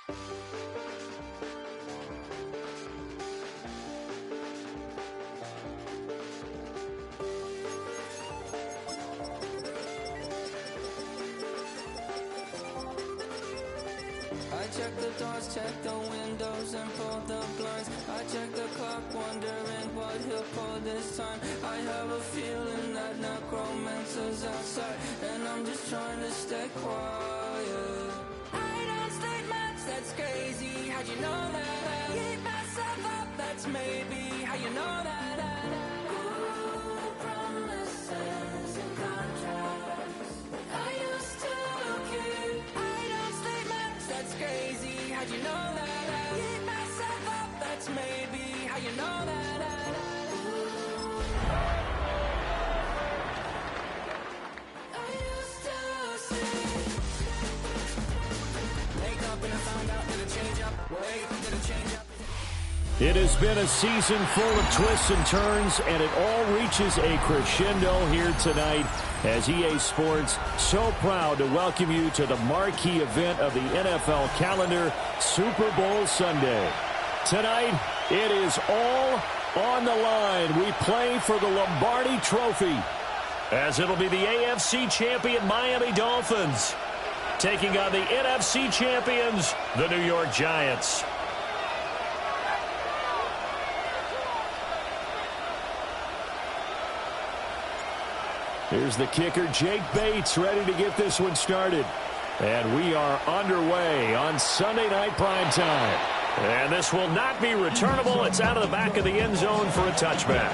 I check the doors, check the windows, and pull the blinds. I check the clock, wondering what he'll pull this time. I have a feeling that necromancer's outside, and I'm just trying to stay quiet. I don't state much, that's crazy. How'd you know that? Keep myself up, that's maybe how you know that. Ooh, promises and contracts. I used to keep. I don't state much, that's crazy. How'd you know that? Keep myself up, that's maybe how you know that. I used to see. Wake up and I found out that a change up. Wake up, did a change up. It has been a season full of twists and turns, and it all reaches a crescendo here tonight as EA Sports so proud to welcome you to the marquee event of the NFL calendar, Super Bowl Sunday. Tonight, it is all on the line. We play for the Lombardi Trophy, as it'll be the AFC champion Miami Dolphins taking on the NFC champions, the New York Giants. Here's the kicker, Jake Bates, ready to get this one started. And we are underway on Sunday Night Primetime. And this will not be returnable. It's out of the back of the end zone for a touchback.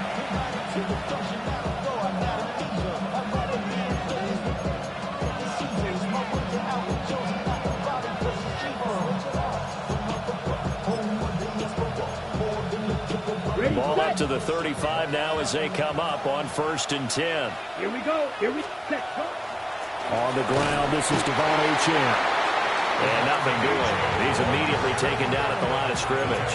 Ball up to the 35 now as they come up on 1st and 10. Here we go. Here we go. On the ground, this is Devon Achane. And nothing doing. He's immediately taken down at the line of scrimmage.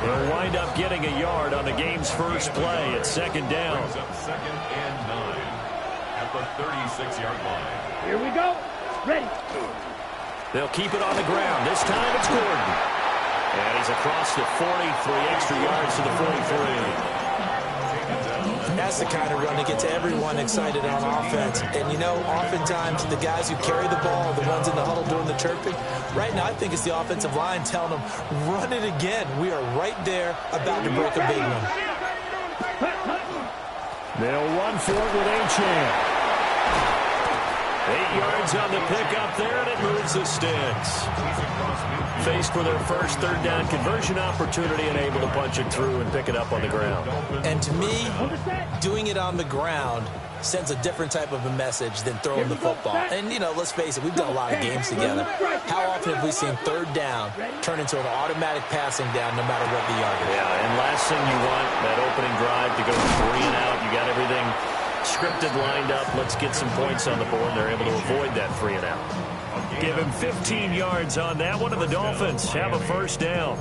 He'll wind up getting a yard on the game's first play at 2nd down. Second and 9 at the 36-yard line. Here we go. Ready. They'll keep it on the ground. This time it's Gordon. And he's across the 43 extra yards to the 43. That's the kind of run that gets everyone excited on offense. And, you know, oftentimes the guys who carry the ball, the ones in the huddle doing the chirping, right now I think it's the offensive line telling them, run it again. We are right there about to break a big one. They'll run for it with Achane. 8 yards on the pickup there, and it moves the sticks. Faced for their first 3rd down conversion opportunity and able to punch it through and pick it up on the ground. And to me, doing it on the ground sends a different type of a message than throwing the football. And, you know, let's face it, we've done a lot of games together. How often have we seen 3rd down turn into an automatic passing down no matter what the yardage? Yeah, and last thing you want, that opening drive to go 3 and out. You got everything scripted, lined up. Let's get some points on the board. They're able to avoid that 3 and out. Give him 15 yards on that one, and the Dolphins have a 1st down.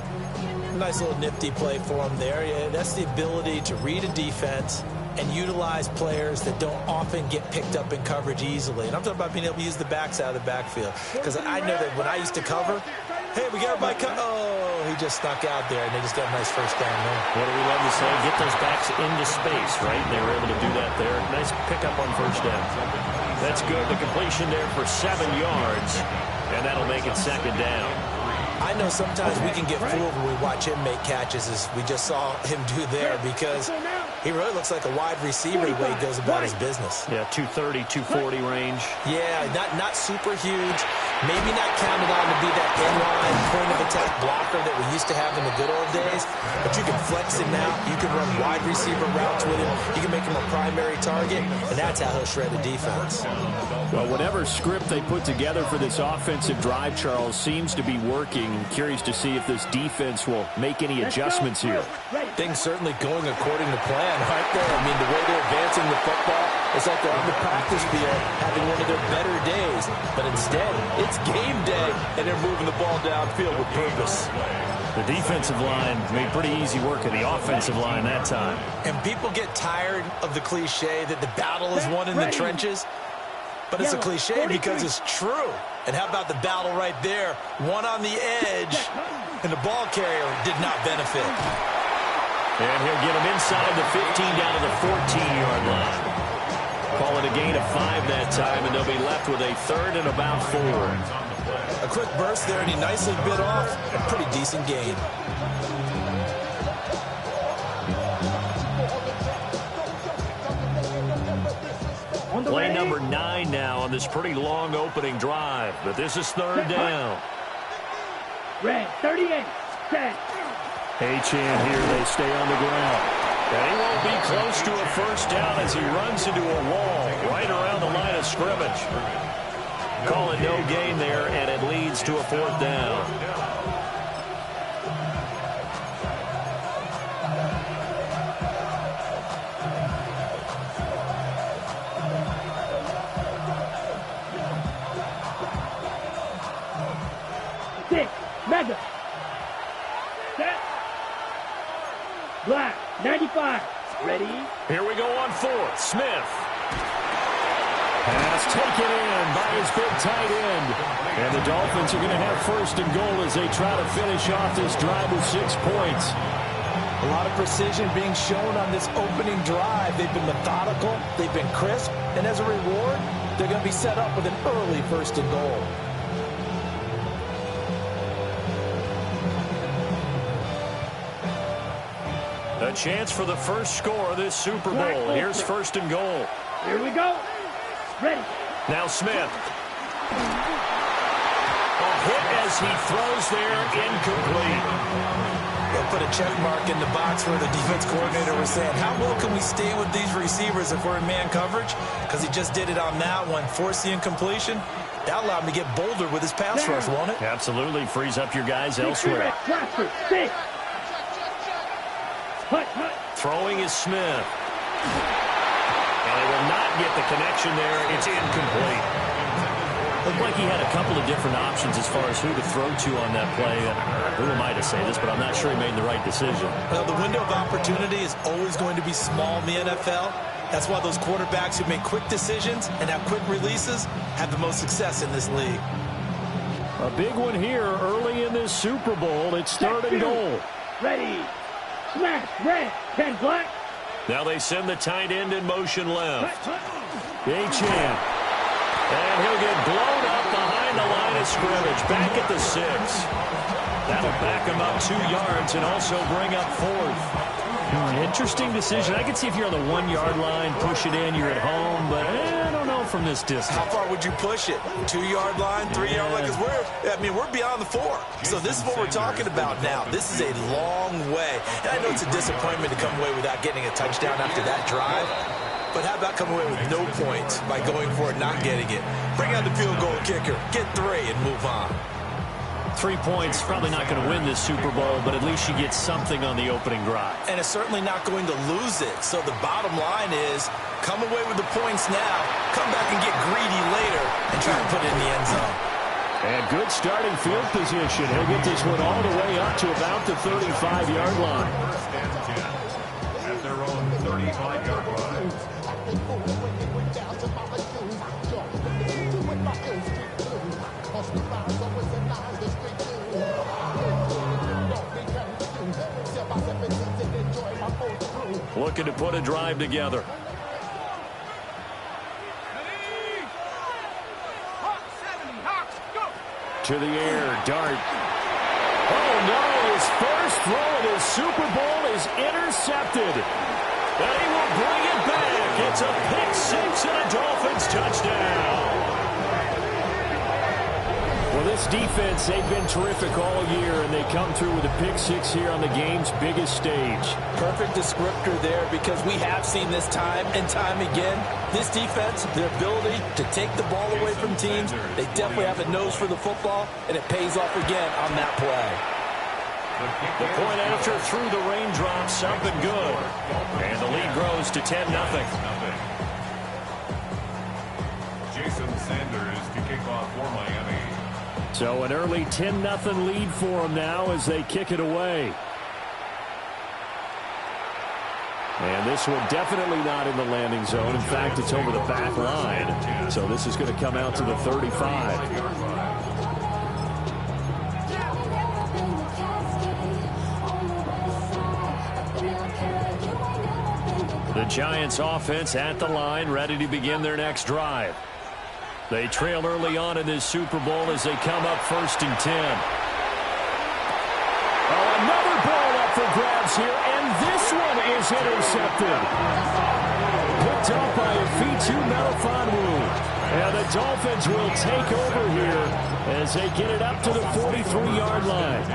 Nice little nifty play for him there. Yeah, that's the ability to read a defense and utilize players that don't often get picked up in coverage easily. And I'm talking about being able to use the backs out of the backfield. Because I know that when I used to cover, hey, we got everybody cover. Oh, he just snuck out there, and they just got a nice 1st down there. What do we love to say? Get those backs into space, right? They were able to do that there. Nice pickup on 1st down. That's good. The completion there for 7 yards, and that'll make it 2nd down. I know sometimes we can get fooled when we watch him make catches, as we just saw him do there, because he really looks like a wide receiver the way he goes about his business. Yeah, 230, 240 range. Yeah, not super huge. Maybe not counted on to be that inline point-of-attack blocker that we used to have in the good old days, but you can flex him out. You can run wide receiver routes with him. You can make him a primary target, and that's how he'll shred the defense. Well, whatever script they put together for this offensive drive, Charles, seems to be working. I'm curious to see if this defense will make any adjustments here. Things certainly going according to plan, aren't they? I mean, the way they're advancing the football, it's like they're on the practice field having one of their better days. But instead, it's game day, and they're moving the ball downfield with purpose. The defensive line made pretty easy work of the offensive line that time. And people get tired of the cliche that the battle is won in the trenches. But it's a cliche because it's true. And how about the battle right there? One on the edge, and the ball carrier did not benefit. And he'll get him inside the 15 down to the 14-yard line. Call it a gain of 5 that time, and they'll be left with a third and about 4. A quick burst there, and he nicely bit off a pretty decent gain. Play number 9 now on this pretty long opening drive, but this is third down. Red 38, set. Achane here, they stay on the ground. And he won't be close to a first down as he runs into a wall right around the line of scrimmage. Call it no gain there, and it leads to a fourth down. Mega. Set. Black. 95. Ready. Here we go on fourth. Smith. Pass taken in by his big tight end. And the Dolphins are going to have first and goal as they try to finish off this drive with 6 points. A lot of precision being shown on this opening drive. They've been methodical. They've been crisp. And as a reward, they're going to be set up with an early first and goal. A chance for the first score of this Super Bowl. Here's first and goal. Here we go. Ready. Now Smith. A hit as he throws there, incomplete. They'll put a check mark in the box where the defense coordinator was saying, how well can we stay with these receivers if we're in man coverage? Because he just did it on that one, forced the incompletion. That allowed him to get bolder with his pass rush, won't it? Absolutely. Frees up your guys elsewhere. Throwing is Smith. And they will not get the connection there. It's incomplete. Looked like he had a couple of different options as far as who to throw to on that play. Who am I to say this, but I'm not sure he made the right decision. Well, the window of opportunity is always going to be small in the NFL. That's why those quarterbacks who make quick decisions and have quick releases have the most success in this league. A big one here early in this Super Bowl. It's third and goal. Ready. Smash. Red. 10 black. Now they send the tight end in motion left. Achane. And he'll get blown up behind the line of scrimmage. Back at the 6. That'll back him up 2 yards and also bring up fourth. Interesting decision. I can see if you're on the 1-yard line, push it in, you're at home, but I don't know from this distance. How far would you push it? 2-yard line, 3-yard line? Because we're beyond the 4. So this is what we're talking about now. This is a long way. And I know it's a disappointment to come away without getting a touchdown after that drive. But how about coming away with no points by going for it, not getting it? Bring out the field goal kicker, get 3, and move on. 3 points, probably not going to win this Super Bowl, but at least you get something on the opening drive. And it's certainly not going to lose it. So the bottom line is, come away with the points now, come back and get greedy later, and try to put it in the end zone. And good starting field position. He'll get this one all the way up to about the 35-yard line. First and 10 at their own 35-yard line. Looking to put a drive together. To the air, Dart. Oh, no, his first throw of the Super Bowl is intercepted. And he will bring it back. It's a pick-6 and a Dolphins touchdown. Well, this defense, they've been terrific all year, and they come through with a pick-6 here on the game's biggest stage. Perfect descriptor there, because we have seen this time and time again. This defense, their ability to take the ball away from teams, they definitely have a nose for the football, and it pays off again on that play. The point after through the raindrops, up and good. And the lead grows to 10-0. Jason Sanders to kick off for Miami. So an early 10-0 lead for them now as they kick it away. And this one definitely not in the landing zone. In fact, it's over the back line. So this is going to come out to the 35. The Giants offense at the line, ready to begin their next drive. They trail early on in this Super Bowl as they come up 1st and 10. Oh, another ball up for grabs here, and this one is intercepted. Picked up by Afitu Melifonwu. And the Dolphins will take over here as they get it up to the 43-yard line.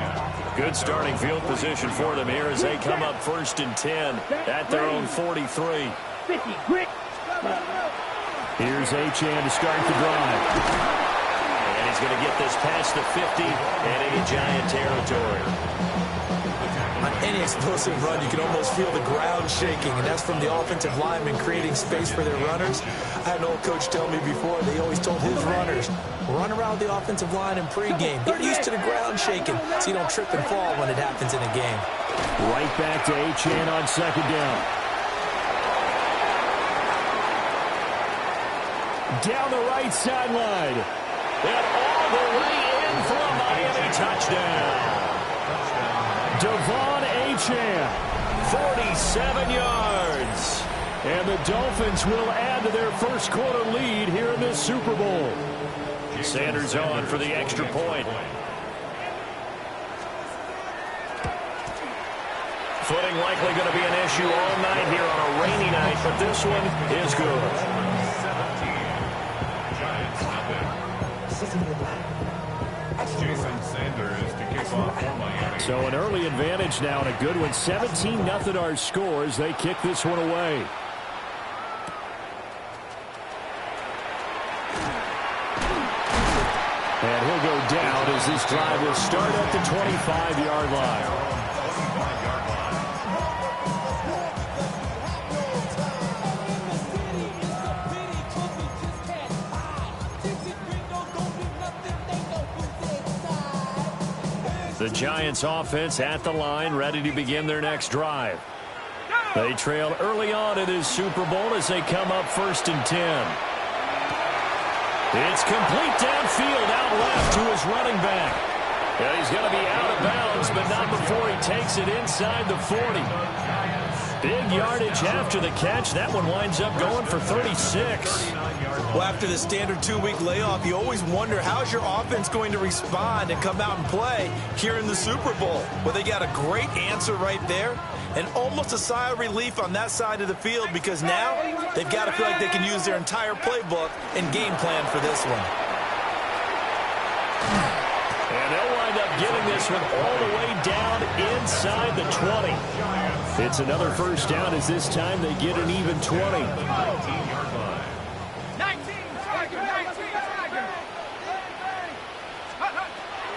Good starting field position for them here as they come up 1st and 10 at their own 43. 50, quick. Here's Achane to start the drive. And he's going to get this past the 50 and into Giant territory. On any explosive run, you can almost feel the ground shaking, and that's from the offensive linemen creating space for their runners. I had an old coach tell me before, they always told his runners, run around the offensive line in pregame. Get used to the ground shaking so you don't trip and fall when it happens in a game. Right back to Achane on 2nd down. Down the right sideline. And all the way in for a Miami touchdown. Devon Achane, 47 yards. And the Dolphins will add to their first quarter lead here in this Super Bowl. Sanders on for the extra point. Footing likely going to be an issue all night here on a rainy night, but this one is good. Jason Sanders to kick off for Miami. So an early advantage now and a good one. 17-0 our scores. They kick this one away. And he'll go down as this drive will start at the 25-yard line. The Giants offense at the line, ready to begin their next drive. They trail early on in this Super Bowl as they come up 1st and 10. It's complete downfield, out left to his running back. And he's going to be out of bounds, but not before he takes it inside the 40. Big yardage after the catch. That one winds up going for 36. Well, after the standard 2-week layoff, you always wonder how's your offense going to respond and come out and play here in the Super Bowl. Well, they got a great answer right there and almost a sigh of relief on that side of the field because now they've got to feel like they can use their entire playbook and game plan for this one. And they'll wind up giving this one all the way down inside the 20. It's another first down as this time they get an even 20.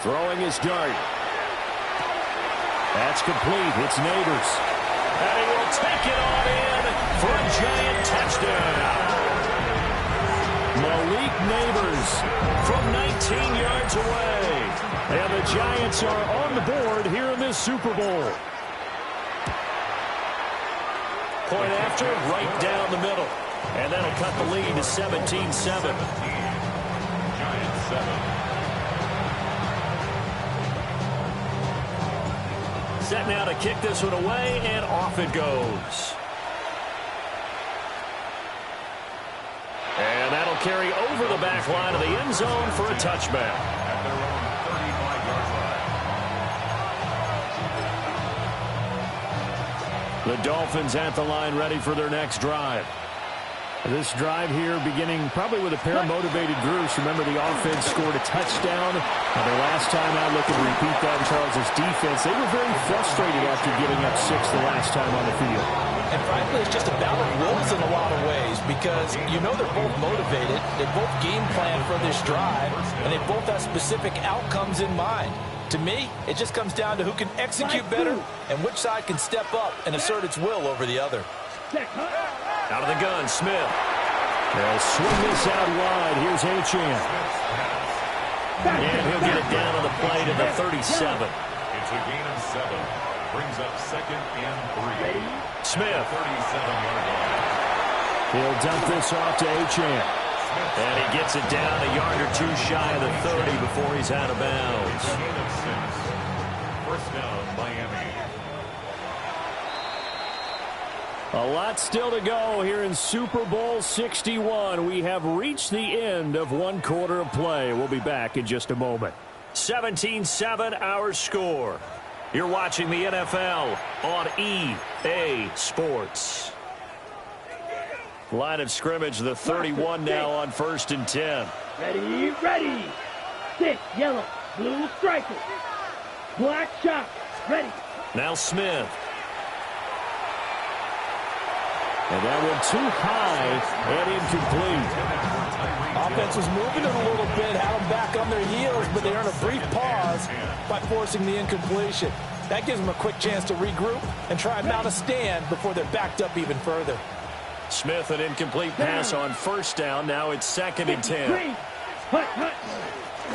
Throwing his dart. That's complete. It's Neighbors. And he will take it on in for a Giant touchdown. Malik Neighbors from 19 yards away. And the Giants are on the board here in this Super Bowl. Point after, right down the middle. And that'll cut the lead to 17-7. Giants 7. Set now to kick this one away, and off it goes. And that'll carry over the back line of the end zone for a touchback. At their own 35-yard line. The Dolphins at the line, ready for their next drive. This drive here beginning probably with a pair of motivated groups. Remember, the offense scored a touchdown. Their last time out, looking to repeat that in Charles' defense. They were very frustrated after giving up 6 the last time on the field. And frankly, it's just a battle of wills in a lot of ways because you know they're both motivated. They both game plan for this drive, and they both have specific outcomes in mind. To me, it just comes down to who can execute better and which side can step up and assert its will over the other. Out of the gun, Smith. They'll swing this out wide. Here's Achane. And he'll get it down on the play to the 37. It's a gain of 7. Brings up 2nd and 3. Smith. 37-yard line. He'll dump this off to Achane. And he gets it down a yard or two shy of the 30 before he's out of bounds. Gain of 6. First down, Miami. A lot still to go here in Super Bowl 61. We have reached the end of one quarter of play. We'll be back in just a moment. 17-7 our score. You're watching the NFL on EA Sports. Line of scrimmage, the 31 now on 1st and 10. Ready, ready. 6 yellow, blue stripers. Black shot, ready. Now Smith. And that one too high and incomplete. Offense was moving it a little bit, had them back on their heels, but they earned a brief pause by forcing the incompletion. That gives them a quick chance to regroup and try and mount a stand before they're backed up even further. Smith, an incomplete pass on 1st down. Now it's 2nd and 10.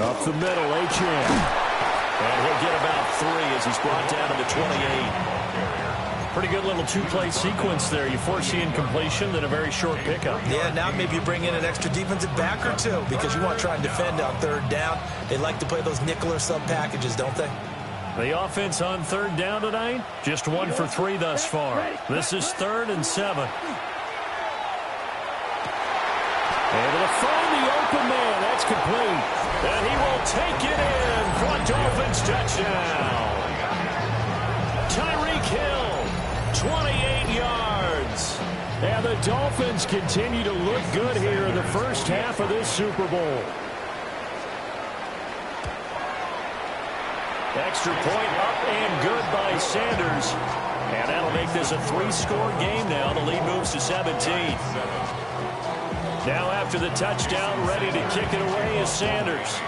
Up the middle, Achane. And he'll get about 3 as he's brought down to the 28. Pretty good little two-play sequence there. You force the incompletion, then a very short pickup. Yeah, now maybe you bring in an extra defensive back or two because you want to try and defend on 3rd down. They like to play those nickel or sub packages, don't they? The offense on 3rd down tonight, just 1 for 3 thus far. This is 3rd and 7. Able to find the open man. That's complete. And he will take it in for a Dolphins touchdown. Tyreek Hill, 28 yards. And the Dolphins continue to look good here in the first half of this Super Bowl. Extra point up and good by Sanders. And that'll make this a 3-score game now. The lead moves to 17. Now after the touchdown, ready to kick it away is Sanders.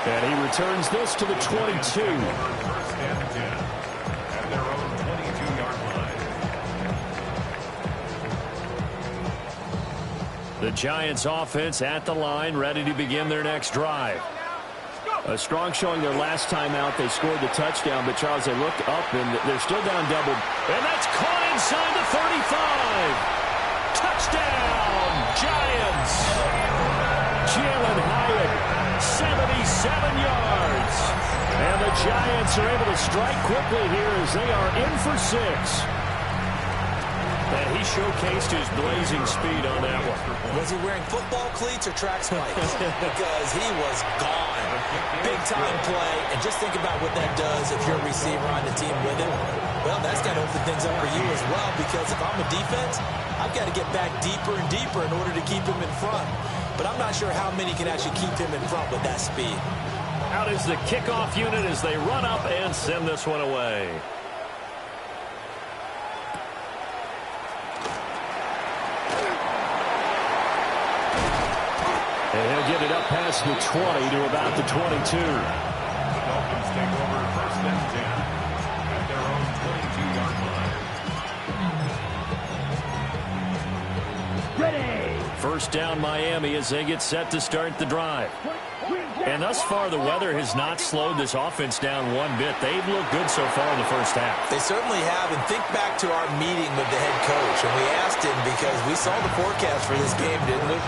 And he returns this to the 22. 1st and 10 at their own 22-yard line. The Giants offense at the line, ready to begin their next drive. A strong showing their last time out. They scored the touchdown, but Charles, they looked up and they're still down double. And that's caught inside the 35. Touchdown, Giants. Jalen Hyatt, 77 yards. And the Giants are able to strike quickly here as they are in for 6. And he showcased his blazing speed on that one. Was he wearing football cleats or track spikes? Because he was gone. Big-time play, and just think about what that does if you're a receiver on the team with him. Well, that's got to open things up for you as well, because if I'm a defense, I've got to get back deeper and deeper in order to keep him in front. But I'm not sure how many can actually keep him in front with that speed. Out is the kickoff unit as they run up and send this one away. And he'll get it up past the 20 to about the 22. The Dolphins take over 1st and 10 at their own 22-yard line. Ready. 1st down Miami as they get set to start the drive. And thus far, the weather has not slowed this offense down one bit. They've looked good so far in the first half. They certainly have, and think back to our meeting with the head coach, and we asked him because we saw the forecast for this game, didn't we?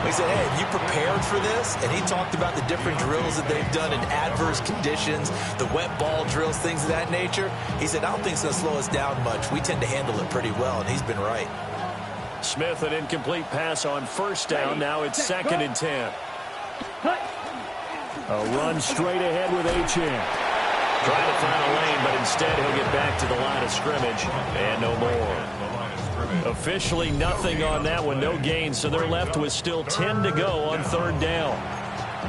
We said, hey, have you prepared for this? And he talked about the different drills that they've done in adverse conditions, the wet ball drills, things of that nature. He said, I don't think it's going to slow us down much. We tend to handle it pretty well, and he's been right. Smith, an incomplete pass on 1st down. Now it's 2nd and 10. A run straight ahead with Achane. Trying to find a lane, but instead he'll get back to the line of scrimmage. And no more. Officially nothing on that one. No gain, so they're left with still 10 to go on 3rd down.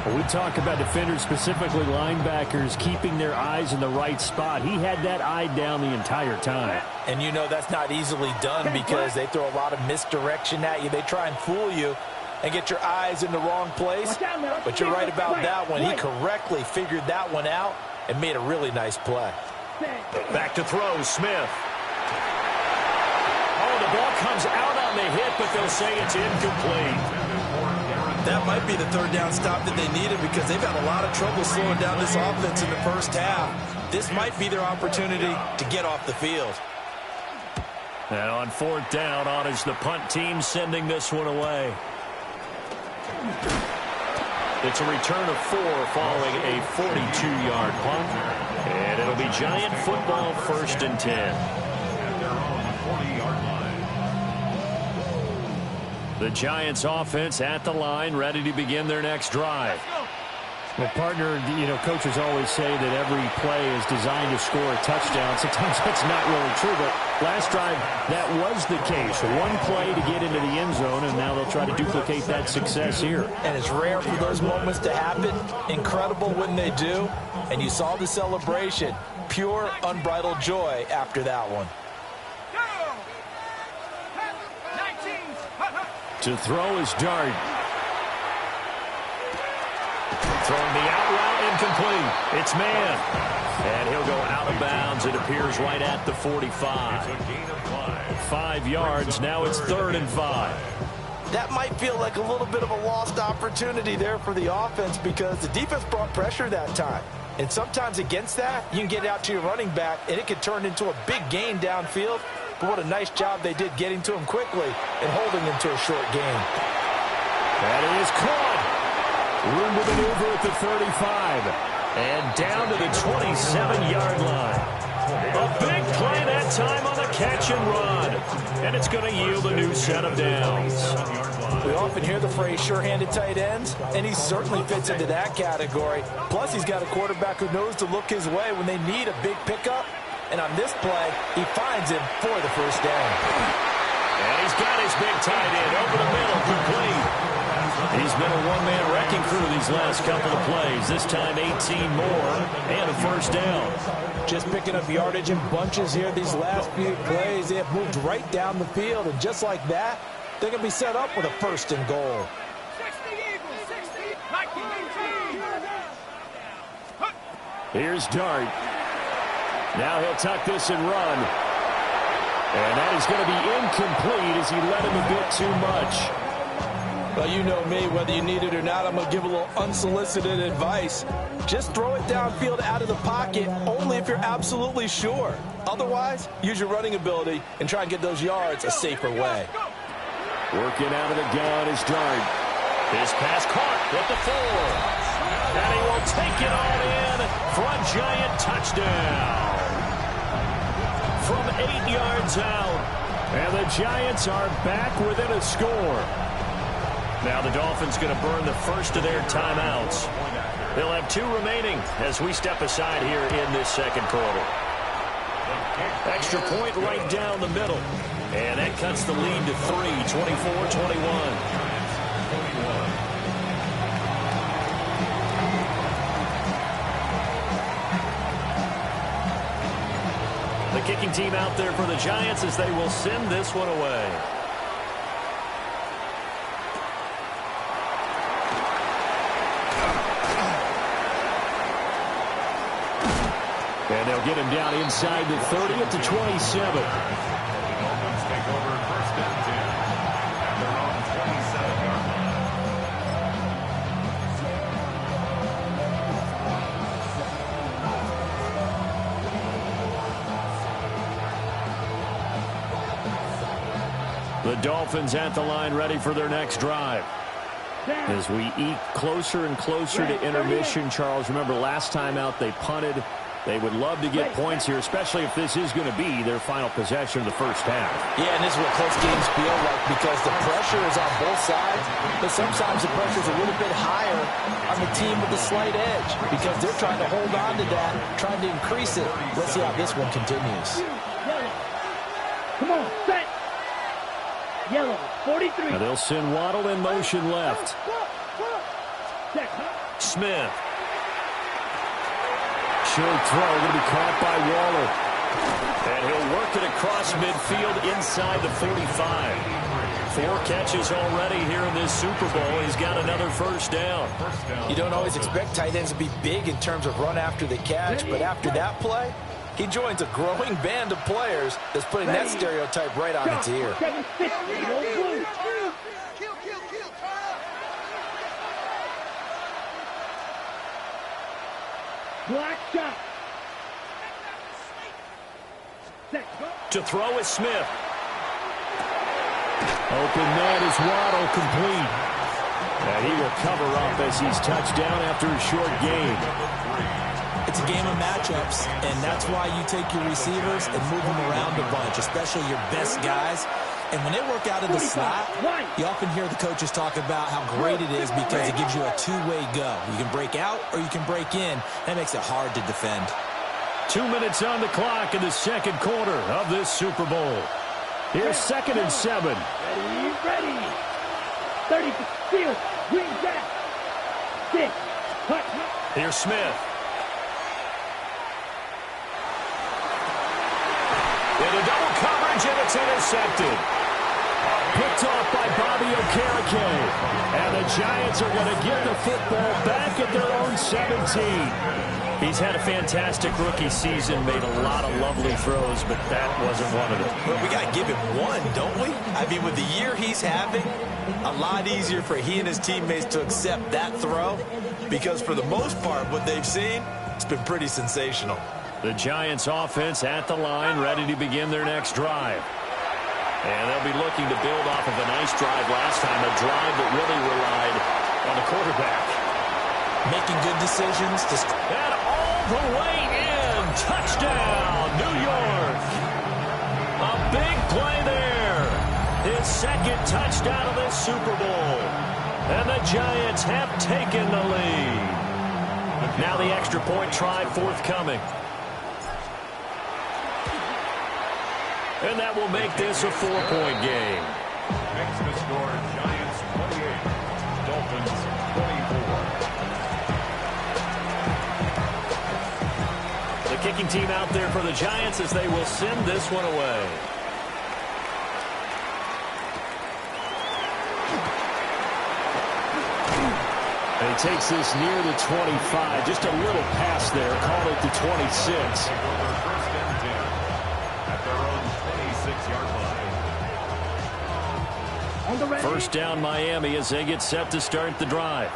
Well, we talk about defenders, specifically linebackers, keeping their eyes in the right spot. He had that eye down the entire time. And you know that's not easily done because they throw a lot of misdirection at you. They try and fool you and get your eyes in the wrong place. But you're right about that one. He correctly figured that one out and made a really nice play. Back to throw, Smith. Oh, the ball comes out on the hit, but they'll say it's incomplete. That might be the third down stop that they needed because they've had a lot of trouble slowing down this offense in the first half. This might be their opportunity to get off the field. And on fourth down, on is the punt team sending this one away. It's a return of 4 following a 42-yard punt. And it'll be Giant football, 1st and 10. At their own 40-yard line. The Giants offense at the line, ready to begin their next drive. Well, partner, coaches always say that every play is designed to score a touchdown. Sometimes that's not really true, but last drive, that was the case. One play to get into the end zone, and now they'll try to duplicate that success here. And it's rare for those moments to happen. Incredible when they do. And you saw the celebration. Pure, unbridled joy after that one. To throw is Dart. Throwing the out route, incomplete. It's man. And he'll go out of bounds. It appears right at the 45. It's a gain of 5. 5 yards. Now it's 3rd and 5. That might feel like a little bit of a lost opportunity there for the offense because the defense brought pressure that time. And sometimes against that, you can get out to your running back, and it could turn into a big gain downfield. But what a nice job they did getting to him quickly and holding him to a short gain. That is caught. Room to maneuver at the 35. And down to the 27-yard line. A big play that time on the catch and run. And it's going to yield a new set of downs. We often hear the phrase sure-handed tight ends, and he certainly fits into that category. Plus, he's got a quarterback who knows to look his way when they need a big pickup. And on this play, he finds him for the first down. And he's got his big tight end over the middle, complete. He's been a one-man wrecking crew these last couple of plays. This time 18 more and a first down. Just picking up yardage in bunches here these last few plays. They have moved right down the field, and just like that, they're going to be set up with a 1st and goal. Here's Dart. Now he'll tuck this and run. And that is going to be incomplete as he led him a bit too much. Well, you know me, whether you need it or not, I'm going to give a little unsolicited advice. Just throw it downfield out of the pocket only if you're absolutely sure. Otherwise, use your running ability and try and get those yards a safer way. Working out of the gun is Dart. His pass caught at the 4. And he will take it all in for a Giant touchdown. From 8 yards out. And the Giants are back within a score. Now the Dolphins going to burn the first of their timeouts. They'll have 2 remaining as we step aside here in this second quarter. Extra point right down the middle. And that cuts the lead to 3, 24-21. The kicking team out there for the Giants as they will send this one away. And they'll get him down inside the 30 at the 27. The Dolphins take over 1st and 10 at their own 27-yard line. The Dolphins at the line ready for their next drive. As we eke closer and closer to intermission, Charles, remember last time out they punted. They would love to get points here, especially if this is going to be their final possession of the first half. Yeah, and this is what close games feel like because the pressure is on both sides, but sometimes the pressure is a little bit higher on the team with the slight edge because they're trying to hold on to that, trying to increase it. Let's see how this one continues. Come on, set. Yellow, 43. Now they'll send Waddle in motion left. Smith. Short throw going to be caught by Waller. And he'll work it across midfield inside the 45. 4 catches already here in this Super Bowl. He's got another first down. You don't always expect tight ends to be big in terms of run after the catch, but after that play, he joins a growing band of players that's putting that stereotype right on its ear. Black shot. Set, go. To throw is Smith. Open man is Waddle, complete. And he will cover up as he's touched down after a short gain. It's a game of matchups, and that's why you take your receivers and move them around a bunch, especially your best guys. And when they work out of the slot, you often hear the coaches talk about how great it is because it gives you a two-way go. You can break out or you can break in. That makes it hard to defend. 2 minutes on the clock in the second quarter of this Super Bowl. Here's 2nd and 7. Ready. 30 field. Green jack. 6. Cut. Here's Smith. Into double coverage, and it's intercepted. Picked off by Bobby Okereke. And the Giants are going to get the football back at their own 17. He's had a fantastic rookie season, made a lot of lovely throws, but that wasn't one of them. Well, we got to give him one, don't we? I mean, with the year he's having, a lot easier for he and his teammates to accept that throw because for the most part, what they've seen, it's been pretty sensational. The Giants offense at the line, ready to begin their next drive. And they'll be looking to build off of a nice drive last time, a drive that really relied on the quarterback. Making good decisions. And all the way in. Touchdown, New York. A big play there. His 2nd touchdown of this Super Bowl. And the Giants have taken the lead. Now the extra point try forthcoming. And that will make this a 4-point game. Makes the score Giants 28, Dolphins 24. The kicking team out there for the Giants as they will send this one away. And he takes this near the 25. Just a little pass there. Called it the 26. First down Miami as they get set to start the drive.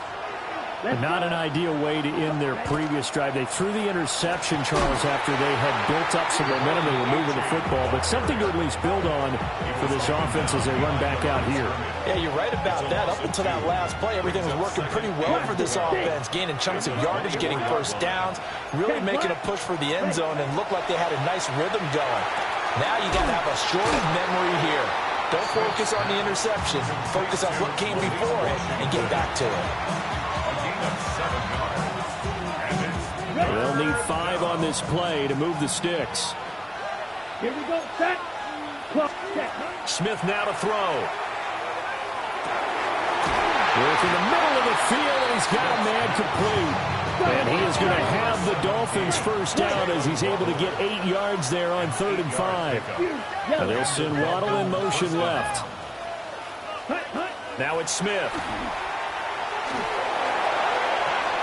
Not an ideal way to end their previous drive. They threw the interception, Charles, after they had built up some momentum. They were moving the football, but something to at least build on for this offense as they run back out here. Yeah, you're right about that. Up until that last play, everything was working pretty well for this offense, gaining chunks of yardage, getting first downs, really making a push for the end zone, and looked like they had a nice rhythm going. Now you got to have a short memory here. Don't focus on the interception. Focus on what came before it and get back to it. They'll need 5 on this play to move the sticks. Here we go. Set. Clock. Set. Smith now to throw. Work in the middle of the field, and he's got a man complete. And he is going to have the Dolphins first down as he's able to get 8 yards there on 3rd and 5. And they'll send Waddle in motion left. Now it's Smith.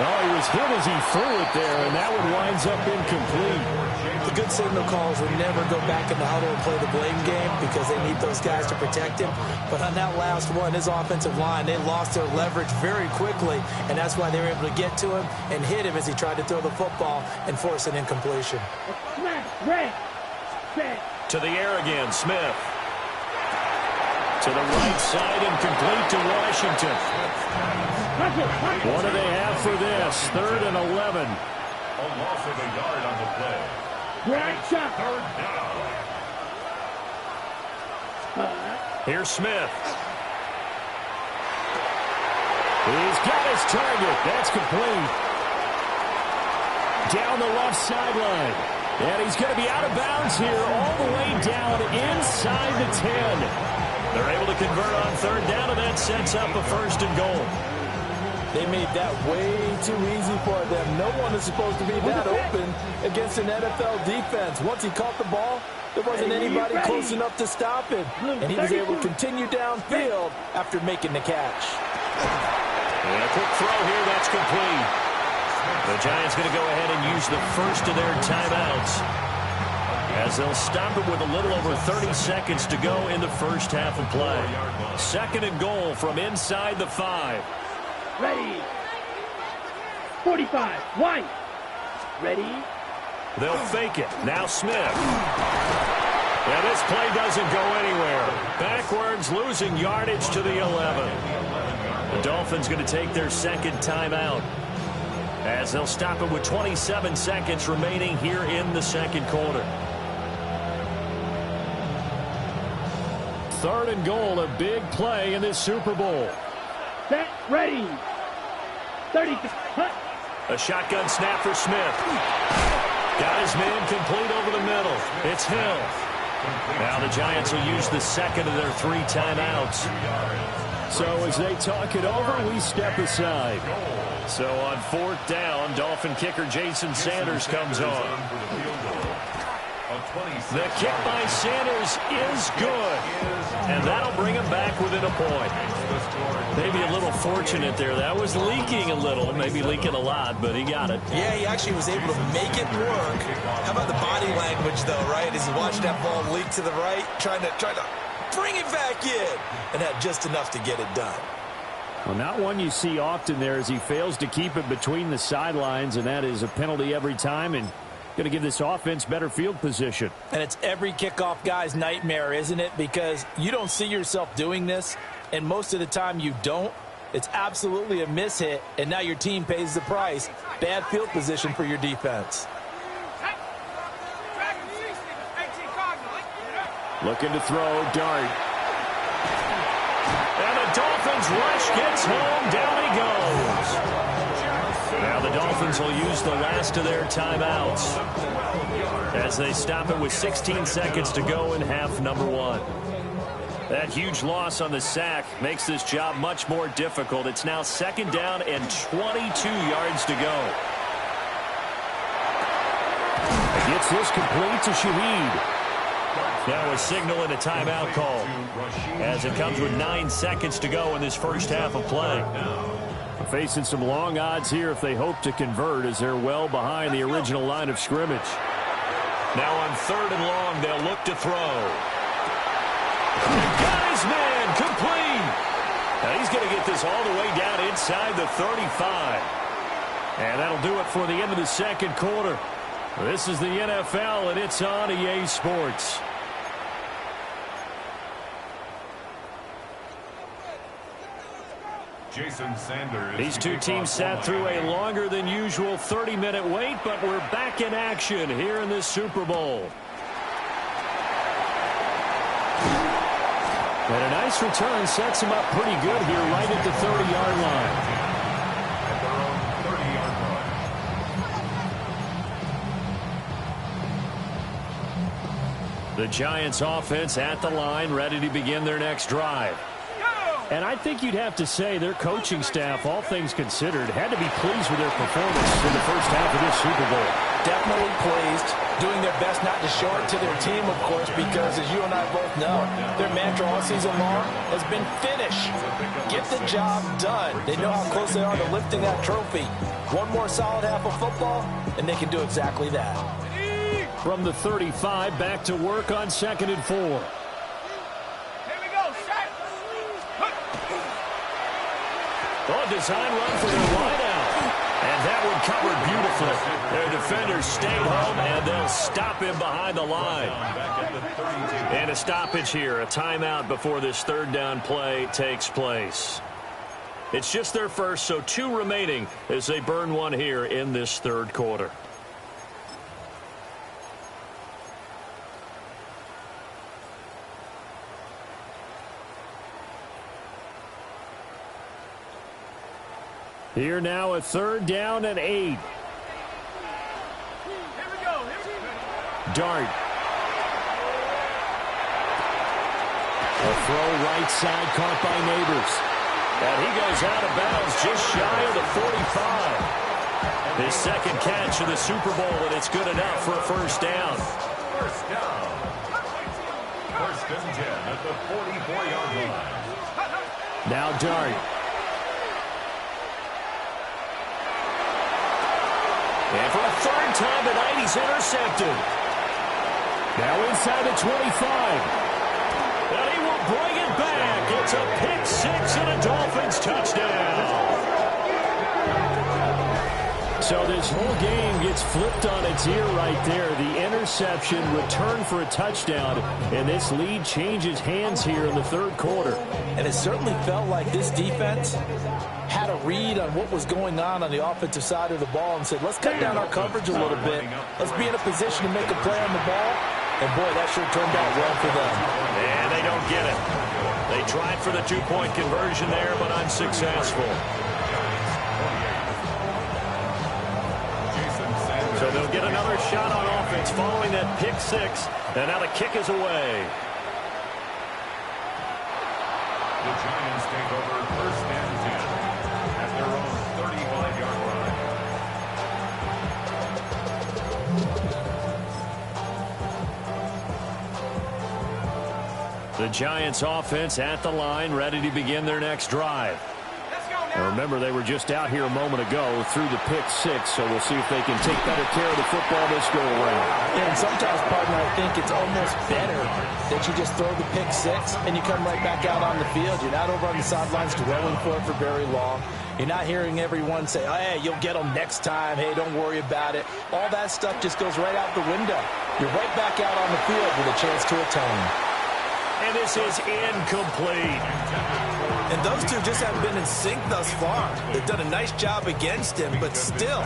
Oh, he was hit as he threw it there, and that one winds up incomplete. The good signal calls would never go back in the huddle and play the blame game because they need those guys to protect him. But on that last one, his offensive line, they lost their leverage very quickly, and that's why they were able to get to him and hit him as he tried to throw the football and force an incompletion. To the air again, Smith. To the right side and complete to Washington. What do they have for this? 3rd and 11. A loss of a yard on the play. Great shot. 3rd down. Here's Smith. He's got his target. That's complete. Down the left sideline. And he's going to be out of bounds here all the way down inside the 10. They're able to convert on 3rd down, and that sets up a 1st and goal. They made that way too easy for them. No one is supposed to be that open against an NFL defense. Once he caught the ball, there wasn't anybody close enough to stop him. And he was able to continue downfield after making the catch. And a quick throw here, that's complete. The Giants going to go ahead and use the first of their timeouts as they'll stop it with a little over 30 seconds to go in the first half of play. 2nd and goal from inside the 5. Ready. 45. White. Ready? They'll fake it. Now Smith. And this play doesn't go anywhere. Backwards, losing yardage to the 11. The Dolphins going to take their second timeout, as they'll stop it with 27 seconds remaining here in the second quarter. Third and goal, a big play in this Super Bowl. Set, ready. 30, cut. A shotgun snap for Smith. Got his man complete over the middle. It's Hill. Now the Giants will use the second of their 3 timeouts. So as they talk it over, we step aside. So on 4th down, Dolphin kicker Jason Sanders comes on. The kick by Sanders is good, and that'll bring him back within a point. Maybe a little fortunate there. That was leaking a little, maybe leaking a lot, but he got it. Yeah, he actually was able to make it work. How about the body language, though, right? As he watched that ball leak to the right, trying to bring it back in, and had just enough to get it done. Well, not one you see often there, as he fails to keep it between the sidelines, and that is a penalty every time, and going to give this offense better field position. And it's every kickoff guy's nightmare, isn't it? Because you don't see yourself doing this, and most of the time you don't. It's absolutely a mishit, and now your team pays the price. Bad field position for your defense. Looking to throw, Dart. And the Dolphins rush gets home, down he goes. Now the Dolphins will use the last of their timeouts as they stop it with 16 seconds to go in half number 1. That huge loss on the sack makes this job much more difficult. It's now 2nd down and 22 yards to go. Gets this complete to Shaheed. Now a signal and a timeout call, as it comes with 9 seconds to go in this first half of play. Facing some long odds here if they hope to convert, as they're well behind the original line of scrimmage. Now on 3rd and long, they'll look to throw. Got his man complete. Now he's going to get this all the way down inside the 35. And that'll do it for the end of the second quarter. This is the NFL, and it's on EA Sports. Jason Sanders. These two teams sat through a longer than usual 30-minute wait, but we're back in action here in this Super Bowl. And a nice return sets him up pretty good here right at the 30-yard line. At their own 30-yard line. The Giants offense at the line, ready to begin their next drive. And I think you'd have to say their coaching staff, all things considered, had to be pleased with their performance in the first half of this Super Bowl. Definitely pleased, doing their best not to show it to their team, of course, because as you and I both know, their mantra all season long has been finish. Get the job done. They know how close they are to lifting that trophy. One more solid half of football, and they can do exactly that. From the 35, back to work on 2nd and 4. Oh, design run for their wideout. And that one covered beautifully. Their defenders stayed home, and they'll stop him behind the line. And a stoppage here, a timeout before this 3rd down play takes place. It's just their first, so 2 remaining as they burn one here in this 3rd quarter. Here now, a 3rd down and 8. Dart. A throw right side caught by Neighbors. And he goes out of bounds just shy of the 45. His 2nd catch of the Super Bowl, and it's good enough for a 1st down. First down. 1st and 10 at the 44-yard line. Now Dart. And for a 3rd time tonight, he's intercepted. Now inside the 25. And he will bring it back. It's a pick 6 and a Dolphins touchdown. So this whole game gets flipped on its ear right there. The interception, return for a touchdown, and this lead changes hands here in the third quarter. And it certainly felt like this defense had a read on what was going on the offensive side of the ball and said, let's cut down our coverage a little bit. Let's be in a position to make a play on the ball. And, boy, that sure turned out well for them. And they don't get it. They tried for the two-point conversion there, but unsuccessful. So they'll get another shot on offense following that pick six. And now the kick is away. The Giants take over first and 10 at their own 35-yard line. The Giants offense at the line, ready to begin their next drive. And remember, they were just out here a moment ago through the pick six, so we'll see if they can take better care of the football this go-around. Yeah, and sometimes, partner, I think it's almost better that you just throw the pick six and you come right back out on the field. You're not over on the sidelines dwelling for it for very long. You're not hearing everyone say, oh, hey, you'll get them next time. Hey, don't worry about it. All that stuff just goes right out the window. You're right back out on the field with a chance to atone. And this is incomplete. And those two just haven't been in sync thus far. They've done a nice job against him, but still,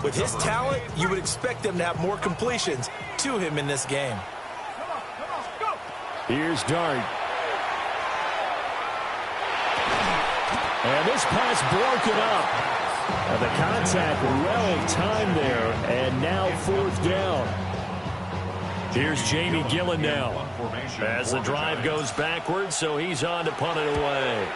with his talent, you would expect them to have more completions to him in this game. Here's Dart. And this pass broken up. And the contact well timed there, and now fourth down. Here's Jamie Gillen now as the drive goes backwards, so he's on to punt it away.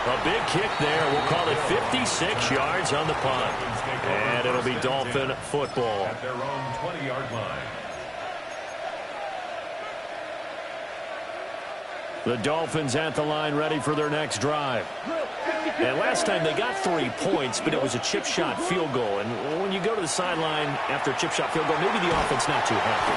A big kick there. We'll call it 56 yards on the punt. And it'll be Dolphin football. At their own 20-yard line. The Dolphins at the line, ready for their next drive. And last time they got 3 points, but it was a chip shot field goal. And when you go to the sideline after a chip shot field goal, maybe the offense not too happy.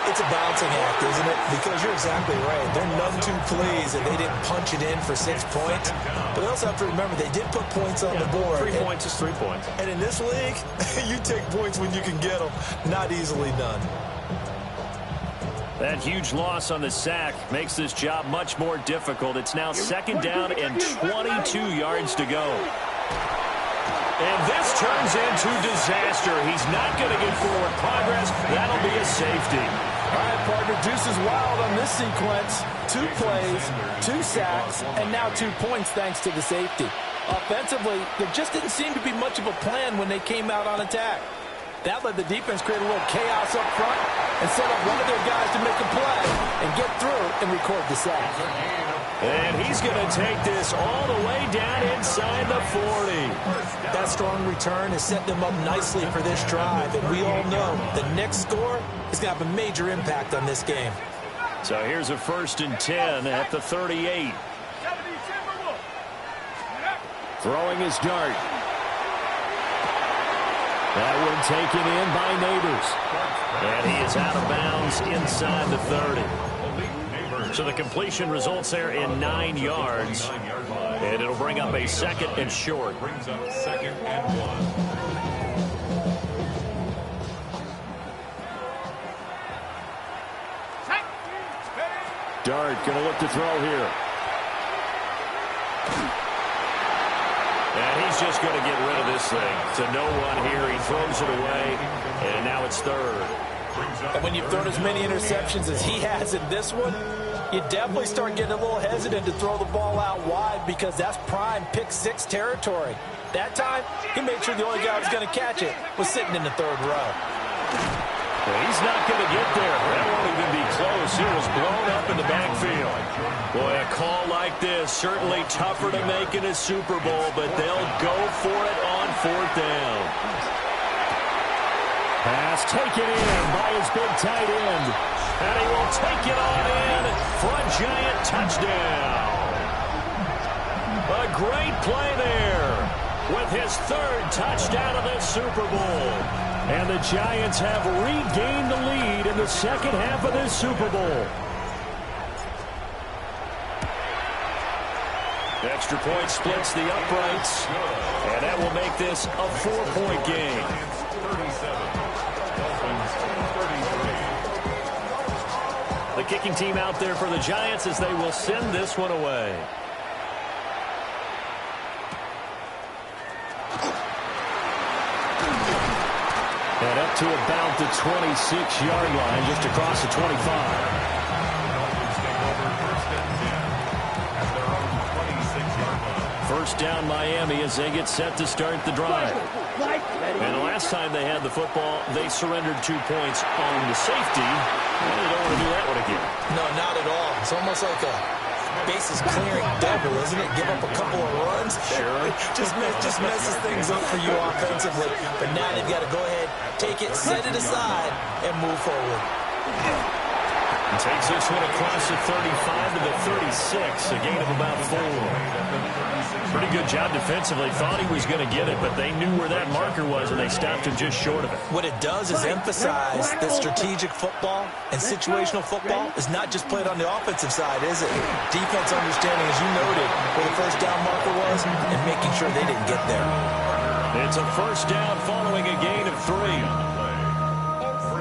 It's a balancing act, isn't it? Because you're exactly right. They're none too pleased that they didn't punch it in for 6 points. But they also have to remember they did put points on the board. 3 points is 3 points. And in this league, you take points when you can get them. Not easily done. That huge loss on the sack makes this job much more difficult. It's now second down and 22 yards to go. And this turns into disaster. He's not going to get forward progress. That'll be a safety. All right, partner, deuce is wild on this sequence. 2 plays, 2 sacks, and now 2 points thanks to the safety. Offensively, there just didn't seem to be much of a plan when they came out on attack. That let the defense create a little chaos up front and set up one of their guys to make a play and get through and record the sack. And he's going to take this all the way down inside the 40. That strong return has set them up nicely for this drive, and we all know the next score is going to have a major impact on this game. So here's a 1st and 10 at the 38. Throwing his Dart. That one taken in by Neighbors. And he is out of bounds inside the 30. So the completion results there in 9 yards. And it'll bring up a 2nd and short. Brings up 2nd and 1. Dart going to look to throw here. And he's just going to get rid of this thing to no one here. He throws it away, and now it's 3rd. And when you've thrown as many interceptions as he has in this one, you definitely start getting a little hesitant to throw the ball out wide because that's prime pick 6 territory. That time, he made sure the only guy who was going to catch it was sitting in the 3rd row. Well, he's not going to get there. That won't even be close. He was blown up in the backfield. Boy, a call like this, certainly tougher to make in a Super Bowl, but they'll go for it on 4th down. Pass taken in by his big tight end. And he will take it on in for a Giant touchdown. A great play there with his 3rd touchdown of this Super Bowl. And the Giants have regained the lead in the second half of this Super Bowl. Extra point splits the uprights, and that will make this a 4-point game. 37. Dolphins 33. The kicking team out there for the Giants as they will send this one away. And up to about the 26-yard line, just across the 25. First down Miami as they get set to start the drive. And the last time they had the football, they surrendered 2 points on the safety. And they don't want to do that one again. No, not at all. It's almost like a bases clearing double, isn't it? Give up a couple of runs. Sure. just messes things up for you offensively. But now they've got to go ahead, take it, set it aside, and move forward. Takes this one across the 35 to the 36, a gain of about 4. Pretty good job defensively. Thought he was going to get it, but they knew where that marker was, and they stopped him just short of it. What it does is emphasize that strategic football and situational football is not just played on the offensive side, is it? Defense understanding, as you noted, where the first down marker was and making sure they didn't get there. It's a first down following a gain of 3.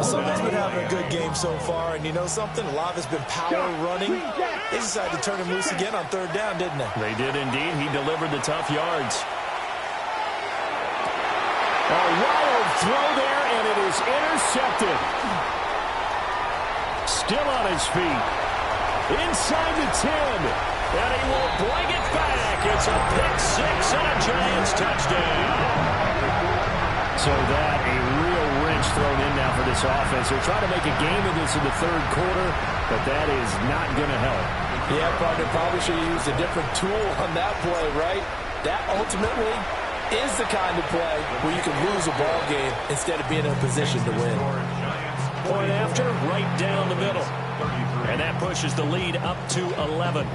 Someone's been having a good game so far, and you know something? A lot of it's been power running. They decided to turn him loose again on third down, didn't they? They did indeed. He delivered the tough yards. A wild throw there, and it is intercepted. Still on his feet. Inside the 10. And he will bring it back. It's a pick 6 and a Giants touchdown. So that a real wrench thrown in now for this offense. They're trying to make a game of this in the third quarter, but that is not going to help. Yeah, partner, probably should have used a different tool on that play, right? That ultimately is the kind of play where you can lose a ball game instead of being in a position to win. Point after, right down the middle. And that pushes the lead up to 11.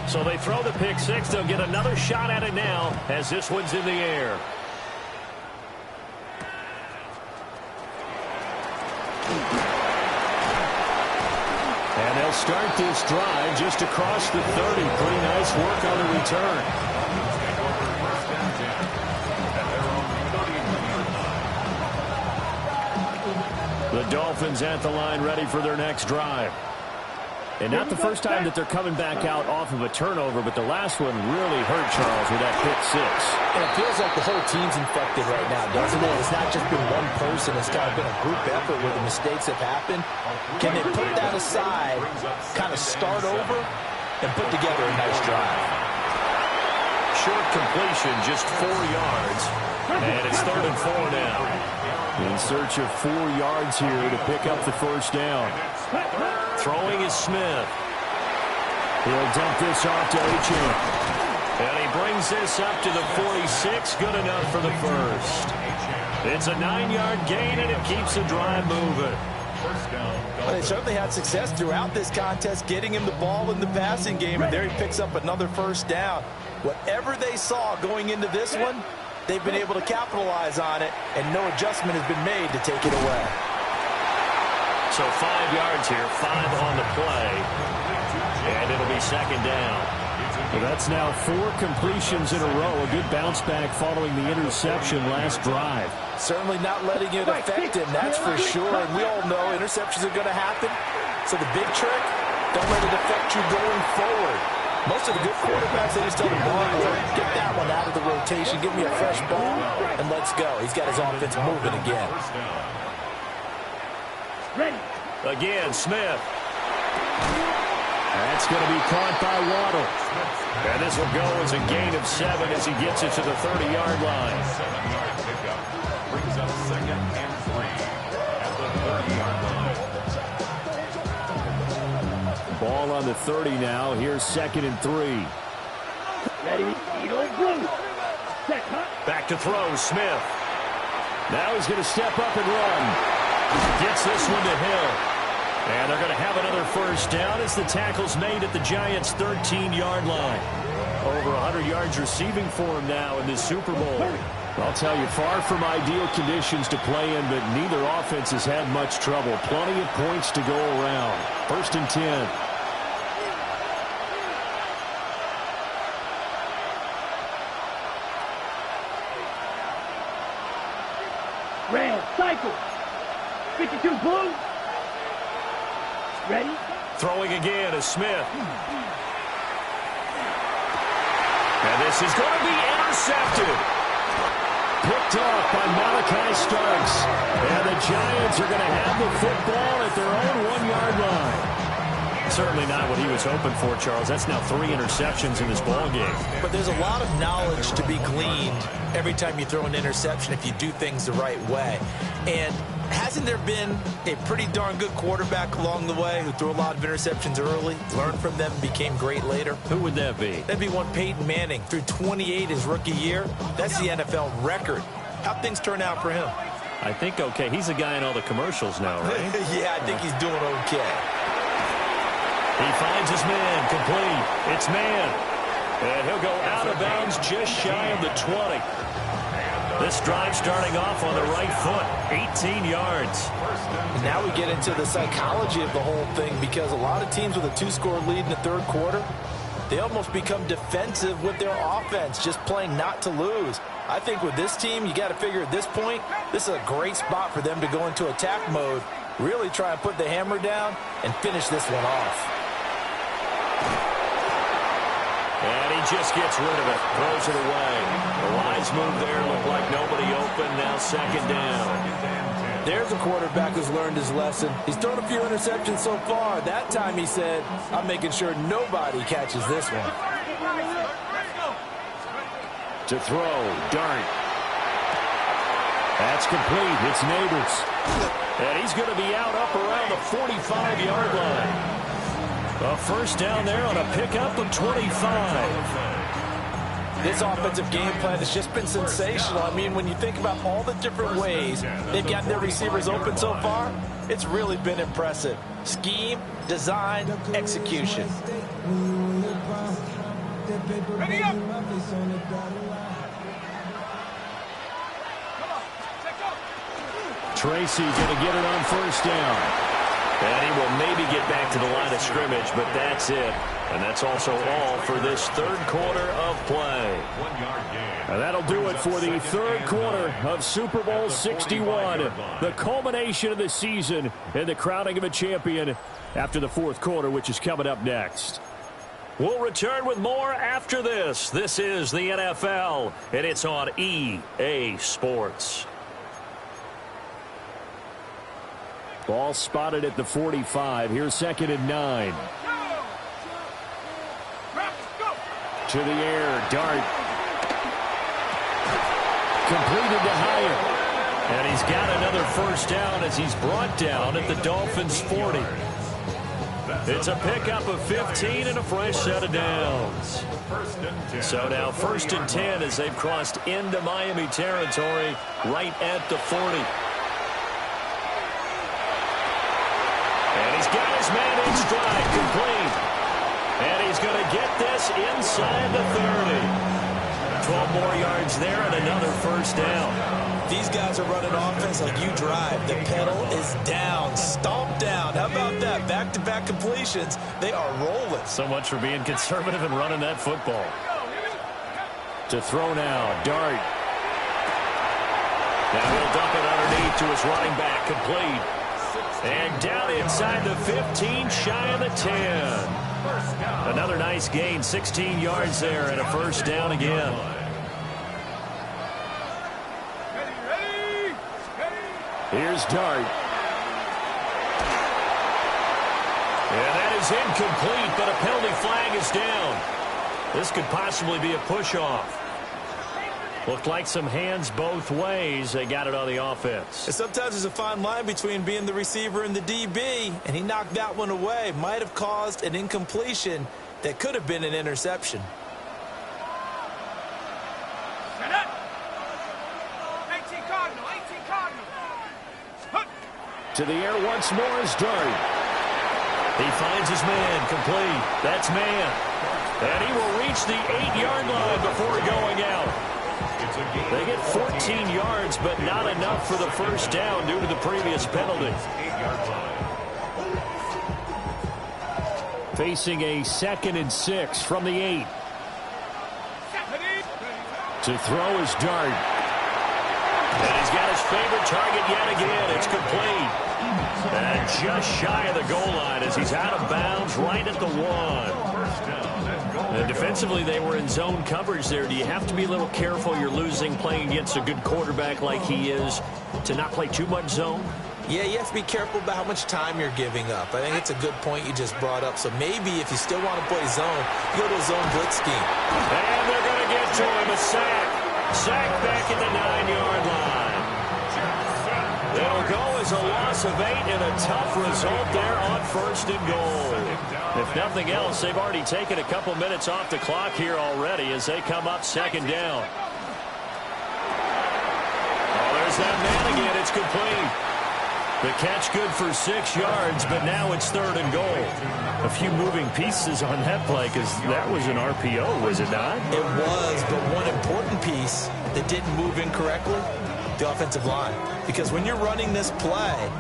So they throw the pick 6. They'll get another shot at it now as this one's in the air. And they'll start this drive just across the 30. Pretty nice work on the return. The Dolphins at the line ready for their next drive. And not the first time that they're coming back out off of a turnover, but the last one really hurt Charles with that pick 6. And it feels like the whole team's infected right now, doesn't it? It's not just been one person. It's kind of been a group effort where the mistakes have happened. Can they put that aside, kind of start over, and put together a nice drive? Short completion, just 4 yards. And it's 3rd and 4 now. In search of 4 yards here to pick up the first down. Throwing is Smith. He'll dump this off to Achane. And he brings this up to the 46. Good enough for the first. It's a 9-yard gain, and it keeps the drive moving. Well, they certainly had success throughout this contest, getting him the ball in the passing game, and there he picks up another first down. Whatever they saw going into this one, they've been able to capitalize on it, and no adjustment has been made to take it away. So 5 yards here, 5 on the play, and it'll be 2nd down. Well, that's now 4 completions in a row. A good bounce back following the interception last drive. Certainly not letting it affect him, that's for sure. And we all know interceptions are going to happen. So the big trick, don't let it affect you going forward. Most of the good quarterbacks, they just tell them, get that one out of the rotation, give me a fresh ball, and let's go. He's got his offense moving again. Ready. Again, Smith. That's going to be caught by Waddle. And this will go as a gain of 7 as he gets it to the 30-yard line. 7-yard pickup brings up 2nd and 3 at the 30-yard line. Ball on the 30 now. Here's 2nd and 3. Ready. Eagle blue. Set, huh? Back to throw, Smith. Now he's going to step up and run. Gets this one to Hill. And they're going to have another first down as the tackle's made at the Giants' 13-yard line. Over 100 yards receiving for him now in this Super Bowl. I'll tell you, far from ideal conditions to play in, but neither offense has had much trouble. Plenty of points to go around. 1st and 10. Michael. 52 blue. Ready? Throwing again is Smith. And this is going to be intercepted. Picked off by Malachi Starks. And the Giants are going to have the football at their own 1-yard line. Certainly not what he was hoping for, Charles. That's now 3 interceptions in this ball game. But there's a lot of knowledge to be gleaned every time you throw an interception if you do things the right way. And hasn't there been a pretty darn good quarterback along the way who threw a lot of interceptions early, learned from them, and became great later? Who would that be? That'd be one Peyton Manning. Threw 28 his rookie year. That's the NFL record. How'd things turn out for him? I think okay. He's a guy in all the commercials now, right? Yeah, I think he's doing okay. He finds his man, complete. It's man. And he'll go out of bounds just shy of the 20. This drive starting off on the right foot, 18 yards. Now we get into the psychology of the whole thing, because a lot of teams with a 2-score lead in the third quarter, they almost become defensive with their offense, just playing not to lose. I think with this team, you got to figure at this point, this is a great spot for them to go into attack mode, really try and put the hammer down and finish this one off. And he just gets rid of it, throws it away. The wise move there, looked like nobody open, now second down. There's a quarterback who's learned his lesson. He's thrown a few interceptions so far. That time he said, I'm making sure nobody catches this one. To throw, Dart. That's complete, it's Neighbors. And he's going to be out up around the 45-yard line. A first down there on a pickup of 25. This offensive game plan has just been sensational. I mean, when you think about all the different ways they've gotten their receivers open so far, it's really been impressive. Scheme, design, execution. Ready up. Tracy's going to get it on first down. And he will maybe get back to the line of scrimmage, but that's it. And that's also all for this third quarter of play. And that'll do it for the third quarter of Super Bowl 61. The culmination of the season and the crowning of a champion after the fourth quarter, which is coming up next. We'll return with more after this. This is the NFL, and it's on EA Sports. Ball spotted at the 45. Here's 2nd and 9. To the air, Dart. Completed to Hyatt. And he's got another first down as he's brought down at the Dolphins' 40. It's a pickup of 15 and a fresh set of downs. So now 1st and 10 as they've crossed into Miami territory right at the 40. And he's got his man in stride, complete. And he's going to get this inside the 30. 12 more yards there and another first down. These guys are running offense like you drive. The pedal is down, stomped down. How about that? Back-to-back completions. They are rolling. So much for being conservative and running that football. To throw now, Dart. Now he'll dump it underneath to his running back, complete. And down inside the 15, shy of the 10. Another nice gain, 16 yards there and a first down again. Here's Dart. And that is incomplete, but a penalty flag is down. This could possibly be a push-off. Looked like some hands both ways. They got it on the offense. And sometimes there's a fine line between being the receiver and the DB, and he knocked that one away. Might have caused an incompletion that could have been an interception. To the air once more is Dart. He finds his man, complete. That's man. And he will reach the 8-yard line before going out. They get 14 yards, but not enough for the first down due to the previous penalty. Facing a 2nd and 6 from the 8. To throw is Dart. And he's got his favorite target yet again. It's complete. And just shy of the goal line as he's out of bounds right at the 1. And defensively, they were in zone coverage there. Do you have to be a little careful? You're losing playing against a good quarterback like he is to not play too much zone? Yeah, you have to be careful about how much time you're giving up. I think it's a good point you just brought up. So maybe if you still want to play zone, you go to a zone blitz scheme. And they're going to get to him. A sack. Sack back at the 9-yard line. It'll go as a loss of 8 and a tough result there on 1st and goal. If nothing else, they've already taken a couple minutes off the clock here already as they come up 2nd down. Oh, there's that man again. It's complete. The catch good for 6 yards, but now it's 3rd and goal. A few moving pieces on that play because that was an RPO, was it not? It was, but one important piece that didn't move incorrectly, the offensive line. Because when you're running this play,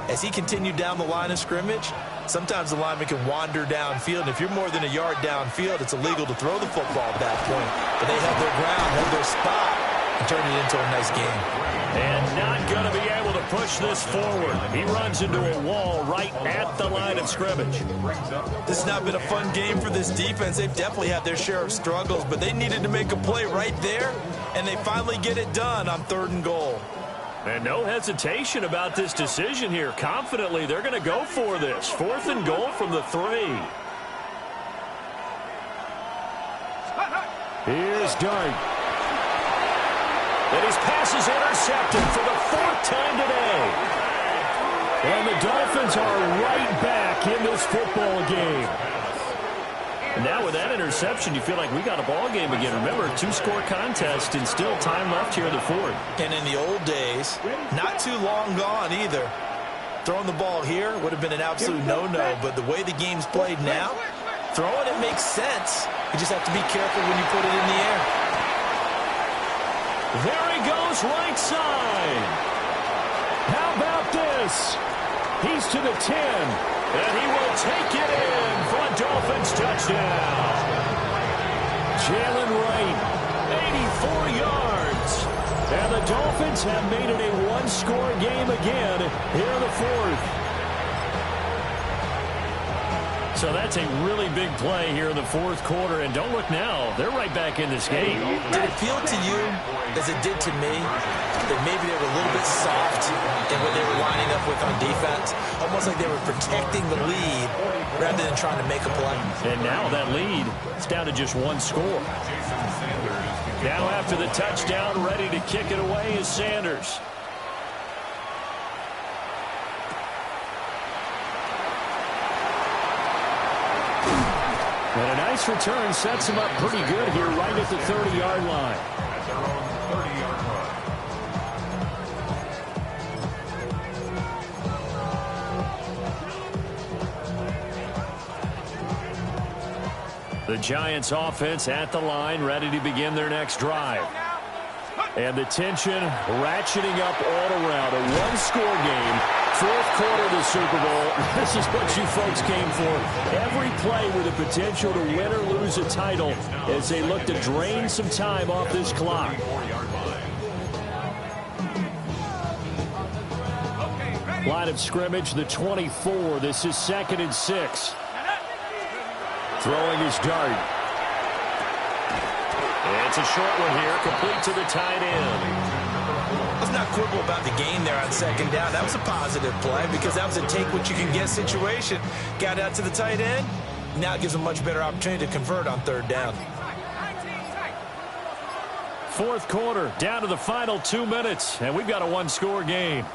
as he continued down the line of scrimmage, sometimes the lineman can wander downfield. And if you're more than a yard downfield, it's illegal to throw the football at that point. But they held their ground, held their spot, and turned it into a nice game. And not going to be able to push this forward. He runs into a wall right at the line of scrimmage. This has not been a fun game for this defense. They've definitely had their share of struggles, but they needed to make a play right there, and they finally get it done on 3rd and goal. And no hesitation about this decision here. Confidently, they're going to go for this. 4th and goal from the 3. Here's Dart. And his pass is intercepted for the 4th time today. And the Dolphins are right back in this football game. And now with that interception, you feel like we got a ball game again. Remember, 2-score contest and still time left here in the 4th. And in the old days, not too long gone either. Throwing the ball here would have been an absolute no-no, but the way the game's played now, throwing it makes sense. You just have to be careful when you put it in the air. There he goes, right side. How about this? He's to the 10, and he will take it in for a Dolphins touchdown. Jalen Wright, 84 yards. And the Dolphins have made it a 1-score game again here in the 4th. So that's a really big play here in the 4th quarter. And don't look now, they're right back in this game. Did it feel to you, as it did to me, that maybe they were a little bit soft in what they were lining up with on defense? Almost like they were protecting the lead rather than trying to make a play. And now that lead is down to just 1 score. Now after the touchdown, ready to kick it away is Sanders. And a nice return sets him up pretty good here right at the 30-yard line. At their own 30-yard line. The Giants offense at the line, ready to begin their next drive. And the tension ratcheting up all around. A 1-score game. 4th quarter of the Super Bowl. This is what you folks came for. Every play with the potential to win or lose a title as they look to drain some time off this clock. Line of scrimmage, the 24. This is 2nd and 6. Throwing his dart. It's a short one here, complete to the tight end. Let's not quibble about the game there on 2nd down. That was a positive play because that was a take-what-you-can-get situation. Got out to the tight end. Now it gives them a much better opportunity to convert on 3rd down. 4th quarter, down to the final 2 minutes, and we've got a 1-score game.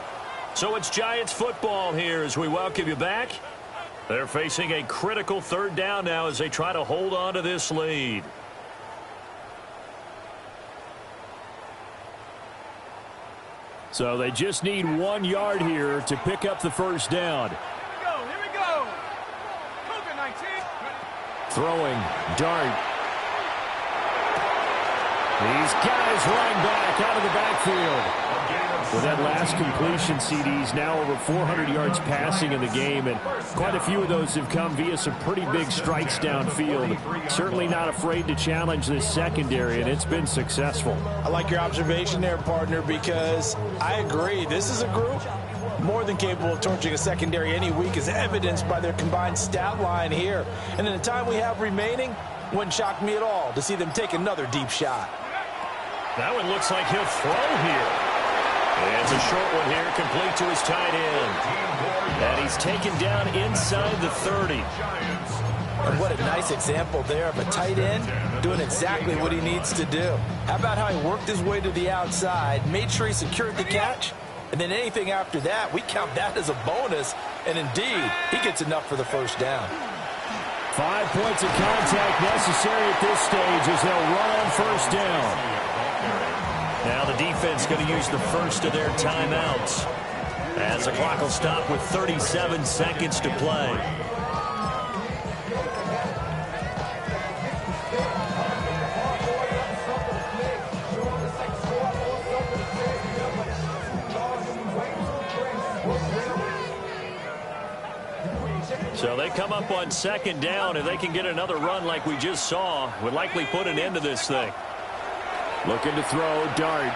So it's Giants football here as we welcome you back. They're facing a critical 3rd down now as they try to hold on to this lead. So they just need 1 yard here to pick up the 1st down. Here we go. COVID-19. Throwing, dart. These guys running back out of the backfield. With that last completion, CD's now over 400 yards passing in the game, and quite a few of those have come via some pretty big strikes downfield. Certainly not afraid to challenge this secondary, and it's been successful. I like your observation there, partner, because I agree. This is a group more than capable of torching a secondary any week, as evidenced by their combined stat line here. And in the time we have remaining, wouldn't shock me at all to see them take another deep shot. That one looks like he'll throw here. It's a short one here, complete to his tight end. And he's taken down inside the 30. And what a nice example there of a tight end doing exactly what he needs to do. How about how he worked his way to the outside, made sure he secured the catch, and then anything after that, we count that as a bonus. And indeed, he gets enough for the first down. 5 points of contact necessary at this stage as they'll run on first down. Now the defense going to use the first of their timeouts as the clock will stop with 37 seconds to play. So they come up on second down, and they can get another run like we just saw. Would likely put an end to this thing. Looking to throw, dart.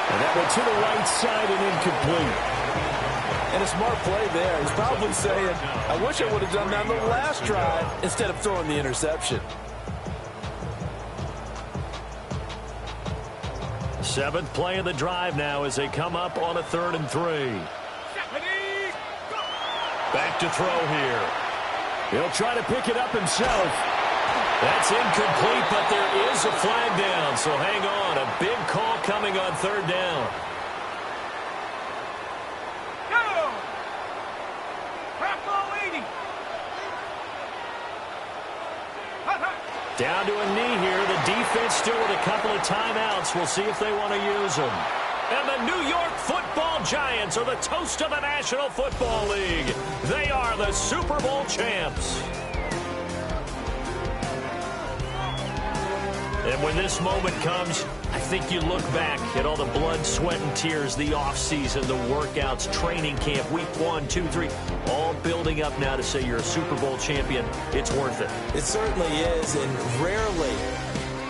And that went to the right side and incomplete. And a smart play there. He's probably saying, I wish I would have done that on the last drive instead of throwing the interception. Seventh play of the drive now as they come up on a 3rd and 3. Back to throw here. He'll try to pick it up himself. That's incomplete, but there is a flag down, so hang on. A big call coming on 3rd down. Down to a knee here. The defense still with a couple of timeouts. We'll see if they want to use them. And the New York Football Giants are the toast of the National Football League. They are the Super Bowl champs. And when this moment comes, I think you look back at all the blood, sweat, and tears, the offseason, the workouts, training camp, week 1, 2, 3, all building up now to say you're a Super Bowl champion. It's worth it. It certainly is, and rarely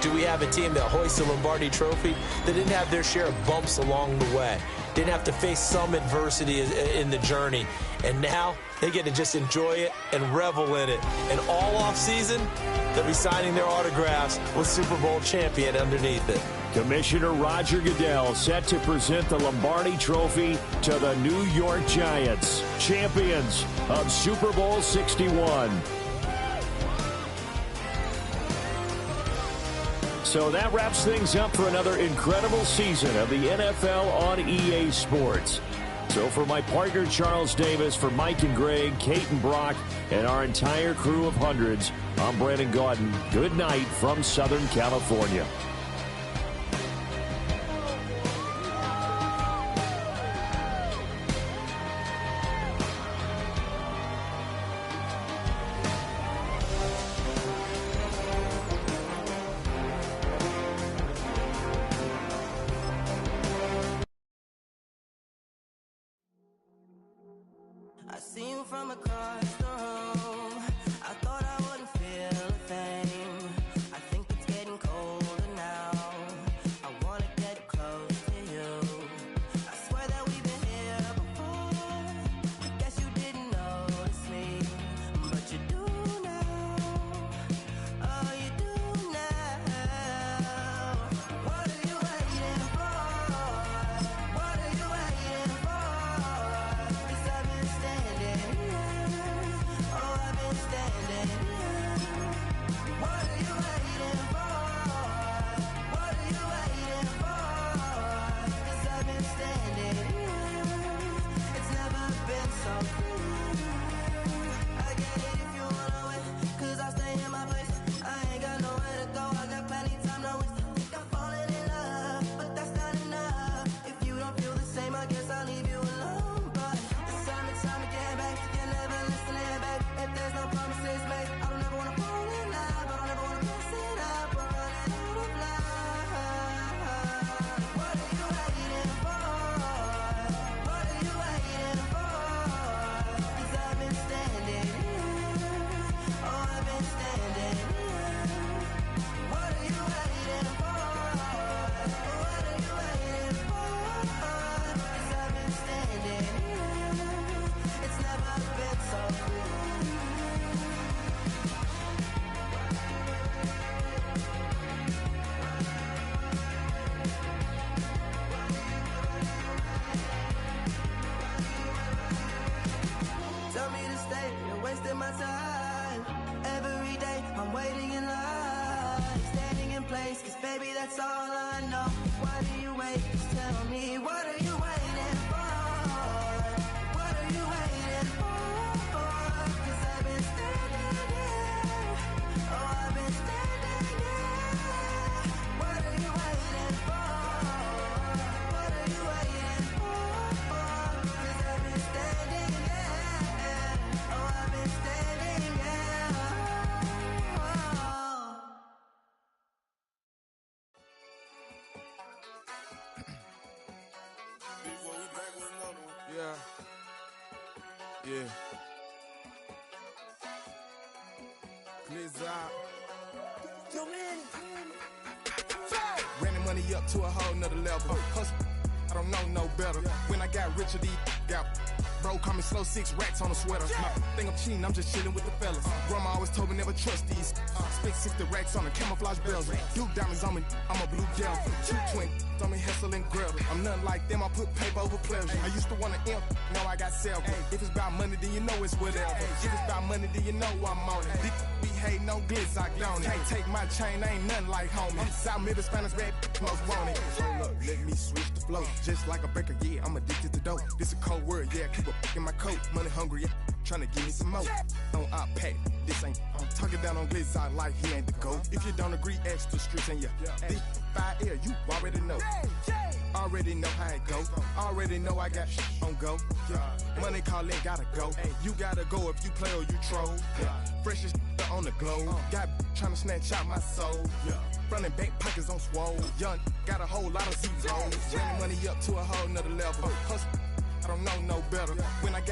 do we have a team that hoists the Lombardi Trophy that didn't have their share of bumps along the way, didn't have to face some adversity in the journey, and now they get to just enjoy it and revel in it. And all offseason, they'll be signing their autographs with Super Bowl champion underneath it. Commissioner Roger Goodell set to present the Lombardi Trophy to the New York Giants, champions of Super Bowl 61. So that wraps things up for another incredible season of the NFL on EA Sports. So for my partner Charles Davis, for Mike and Greg, Kate and Brock, and our entire crew of hundreds, I'm Brandon Gaudin. Good night from Southern California. I see you from across the room. I thought I wouldn't feel a thing. I think it's getting colder now. I wanna get close to you. I swear that we've been here before. Guess you didn't notice me, but you do now. Oh, you do now. What are you waiting for? What are you waiting for? 'Cause I've been standing here Yeah. Blizzard. Yo, man. Ran the money up to a whole nother level. Hustle, I don't know no better. When I got richer, these got bro, call me slow, 6 racks on a sweater. Think I'm cheating, I'm just chilling with the fellas. Grandma always told me never trust these. Spent 60 racks on a camouflage bells. Duke diamonds on me, I'm a blue gel. 2 twin on me, Hessel and Grub. I'm nothing like them, I put paper over pleasure. I used to want to imp, now I got several. If it's about money, then you know it's whatever. If it's about money, then you know I'm on it. Be hating on glitz, I don't it. Can't take my chain, ain't nothing like homie. South Middle Spanish red, most want it. Hold up, let me switch the flow. Just like a breaker, yeah, I'm addicted to dope. This a cold word, yeah, keep a in my coat. Money hungry, yeah, tryna give me some more. On I pack, this ain't. I'm talking down on glitz, I like he ain't the GOAT. If you don't agree, ask the streets and yeah. This 5 air, you already know. Already know how it go. Already know I got on go. Money calling, gotta go. You gotta go if you play or you troll. Freshest on the globe. Got tryna snatch out my soul. Front and back pockets on swole. Young, got a whole lot of zeros. Ran the money up to a whole nother level. Hustle, I don't know no better. When I got